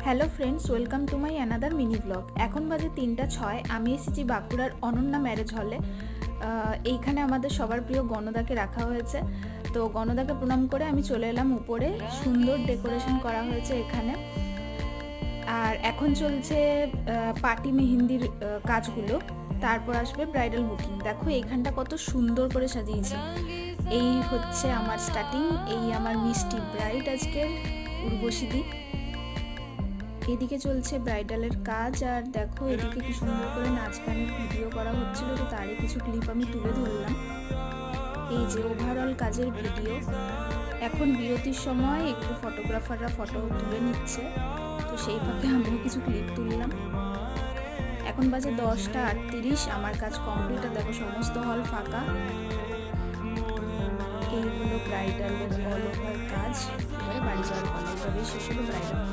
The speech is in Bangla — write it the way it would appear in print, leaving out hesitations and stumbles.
Hello friends, welcome to my another mini blog. এখন বাজে 3টা 6। আমি এসেছি বাঁকুড়ার অনন্যা ম্যারেজ হলে। এইখানে আমাদের সবার প্রিয় গণদাকে রাখা হয়েছে। তো গণদাকে প্রণাম করে আমি চলে এলাম উপরে। সুন্দর ডেকোরেশন করা হয়েছে এখানে। আর এখন চলছে পার্টি মেহেন্দির কাজগুলো, তারপর আসবে ব্রাইডাল বুকিং। দেখো এইখানটা কত সুন্দর করে সাজিয়েছে। এই হচ্ছে আমার স্টার্টিং, এই আমার মিষ্টি ব্রাইড আজকের উর্বশীদি। এদিকে চলছে ব্রাইডালের কাজ, আর দেখো এদিকে কি সুন্দর করে নাচ গানের ভিডিও করা হচ্ছিল, তো তারই কিছু ক্লিপ আমি তুলে ধরলাম। এই যে ওভারঅল কাজের ভিডিও। এখন বিরতির সময় একটু ফটোগ্রাফাররা ফটো তুলে নিচ্ছে, তো সেই ফাঁকে আমিও কিছু ক্লিপ তুললাম। এখন বাজে 10টা 38। আমার কাজ কমপ্লিট। আর দেখো সমস্ত হল ফাঁকা। এইগুলো ব্রাইডালের অল ওভার কাজ। এবারে বাড়ি যাওয়ার পালা। এভাবেই শেষ হলো ব্রাইডাল।